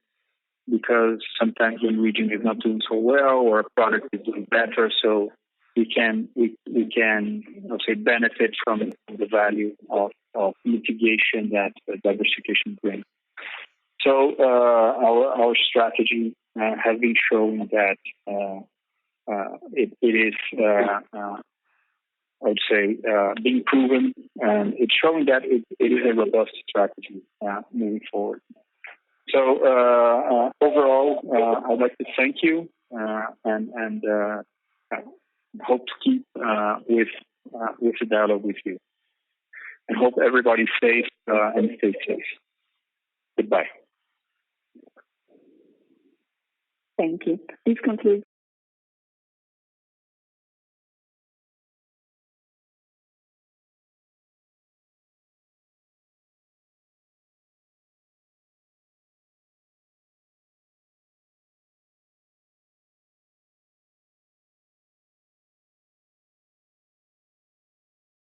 because sometimes when region is not doing so well or a product is doing better, so we can let's say, benefit from the value of mitigation that diversification brings. So our strategy has been showing that it is, I would say, being proven, and it's showing that it is a robust strategy moving forward. So overall, I'd like to thank you and hope to keep with the dialogue with you. And hope everybody's safe and stay safe. Goodbye. Thank you. This concludes